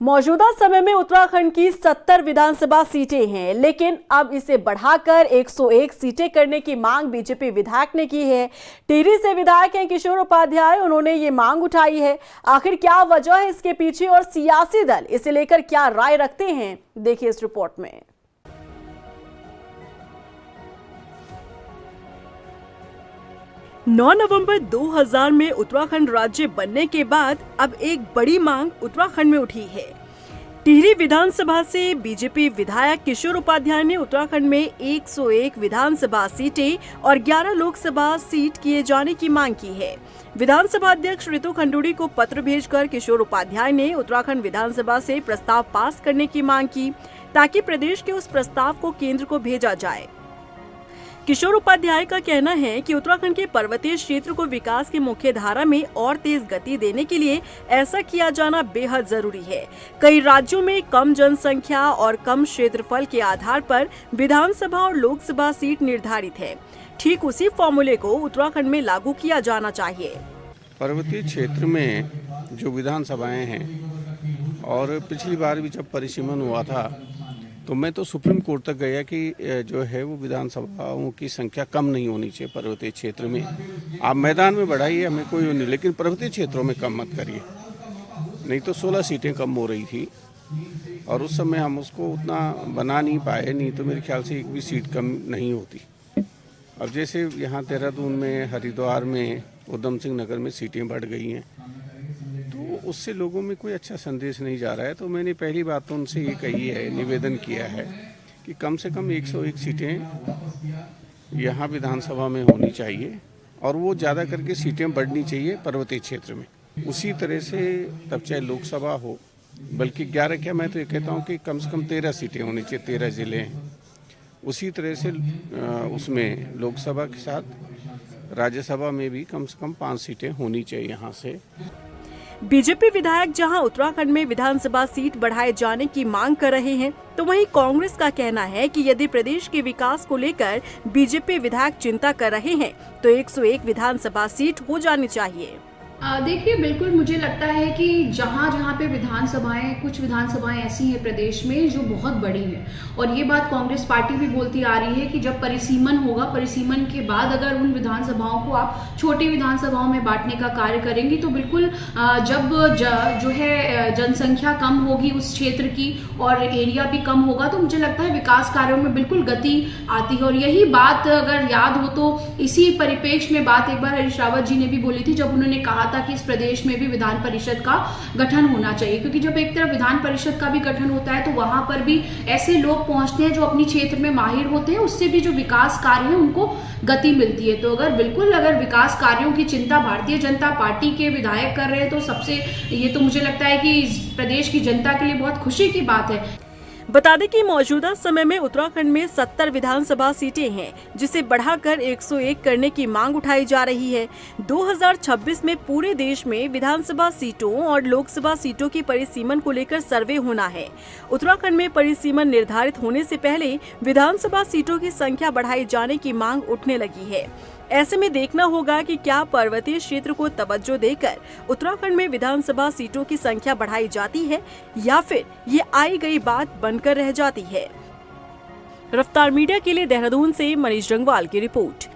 मौजूदा समय में उत्तराखंड की 70 विधानसभा सीटें हैं, लेकिन अब इसे बढ़ाकर 101 सीटें करने की मांग बीजेपी विधायक ने की है। टिहरी से विधायक हैं किशोर उपाध्याय, उन्होंने ये मांग उठाई है। आखिर क्या वजह है इसके पीछे और सियासी दल इसे लेकर क्या राय रखते हैं, देखिए इस रिपोर्ट में। 9 नवंबर 2000 में उत्तराखंड राज्य बनने के बाद अब एक बड़ी मांग उत्तराखंड में उठी है। टिहरी विधानसभा से बीजेपी विधायक किशोर उपाध्याय ने उत्तराखंड में 101 विधानसभा सीटें और 11 लोकसभा सीट किए जाने की मांग की है। विधानसभा अध्यक्ष ऋतु खंडूड़ी को पत्र भेजकर किशोर उपाध्याय ने उत्तराखंड विधानसभा से प्रस्ताव पास करने की मांग की, ताकि प्रदेश के उस प्रस्ताव को केंद्र को भेजा जाए। किशोर उपाध्याय का कहना है कि उत्तराखंड के पर्वतीय क्षेत्र को विकास की मुख्य धारा में और तेज गति देने के लिए ऐसा किया जाना बेहद जरूरी है। कई राज्यों में कम जनसंख्या और कम क्षेत्रफल के आधार पर विधानसभा और लोकसभा सीट निर्धारित है। ठीक उसी फॉर्मूले को उत्तराखंड में लागू किया जाना चाहिए। पर्वतीय क्षेत्र में जो विधानसभाएं हैं, और पिछली बार भी जब परिसीमन हुआ था तो मैं तो सुप्रीम कोर्ट तक गया कि जो है वो विधानसभाओं की संख्या कम नहीं होनी चाहिए पर्वतीय क्षेत्र में। आप मैदान में बढ़ाइए, हमें कोई नहीं, लेकिन पर्वतीय क्षेत्रों में कम मत करिए। नहीं तो 16 सीटें कम हो रही थी और उस समय हम उसको उतना बना नहीं पाए, नहीं तो मेरे ख्याल से एक भी सीट कम नहीं होती। अब जैसे यहाँ देहरादून में, हरिद्वार में, उधम सिंह नगर में सीटें बढ़ गई हैं, तो उससे लोगों में कोई अच्छा संदेश नहीं जा रहा है। तो मैंने पहली बात तो उनसे ये कही है, निवेदन किया है कि कम से कम 101 सीटें यहाँ विधानसभा में होनी चाहिए और वो ज़्यादा करके सीटें बढ़नी चाहिए पर्वतीय क्षेत्र में। उसी तरह से तब चाहे लोकसभा हो, बल्कि 11 क्या, मैं तो ये कहता हूँ कि कम से कम 13 सीटें होनी चाहिए, 13 जिले हैं। उसी तरह से उसमें लोकसभा के साथ राज्यसभा में भी कम से कम 5 सीटें होनी चाहिए यहाँ से। बीजेपी विधायक जहां उत्तराखंड में विधानसभा सीट बढ़ाए जाने की मांग कर रहे हैं, तो वहीं कांग्रेस का कहना है कि यदि प्रदेश के विकास को लेकर बीजेपी विधायक चिंता कर रहे हैं तो 101 विधानसभा सीट हो जानी चाहिए। देखिए, बिल्कुल मुझे लगता है कि जहाँ पे विधानसभाएं, कुछ विधानसभाएं ऐसी हैं प्रदेश में जो बहुत बड़ी हैं, और ये बात कांग्रेस पार्टी भी बोलती आ रही है कि जब परिसीमन होगा, परिसीमन के बाद अगर उन विधानसभाओं को आप छोटी विधानसभाओं में बांटने का कार्य करेंगी तो बिल्कुल जब जो है जनसंख्या कम होगी उस क्षेत्र की और एरिया भी कम होगा, तो मुझे लगता है विकास कार्यों में बिल्कुल गति आती है। और यही बात अगर याद हो तो इसी परिप्रेक्ष्य में बात एक बार हरीश रावत जी ने भी बोली थी, जब उन्होंने कहा था कि इस प्रदेश में भी विधान परिषद का गठन होना चाहिए, क्योंकि जब एक तरफ विधान परिषद का भी गठन होता है तो वहां पर भी ऐसे लोग पहुंचते हैं जो अपनी क्षेत्र में माहिर होते हैं, उससे भी जो विकास कार्य है उनको गति मिलती है। तो अगर विकास कार्यों की चिंता भारतीय जनता पार्टी के विधायक कर रहे हैं तो सबसे ये तो मुझे लगता है कि इस प्रदेश की जनता के लिए बहुत खुशी की बात है। बता दें कि मौजूदा समय में उत्तराखंड में 70 विधानसभा सीटें हैं, जिसे बढ़ाकर 101 करने की मांग उठाई जा रही है। 2026 में पूरे देश में विधानसभा सीटों और लोकसभा सीटों की परिसीमन को लेकर सर्वे होना है। उत्तराखंड में परिसीमन निर्धारित होने से पहले विधानसभा सीटों की संख्या बढ़ाई जाने की मांग उठने लगी है। ऐसे में देखना होगा कि क्या पर्वतीय क्षेत्र को तवज्जो देकर उत्तराखंड में विधानसभा सीटों की संख्या बढ़ाई जाती है या फिर ये आई गई बात बनकर रह जाती है। रफ्तार मीडिया के लिए देहरादून से मनीष जंगवाल की रिपोर्ट।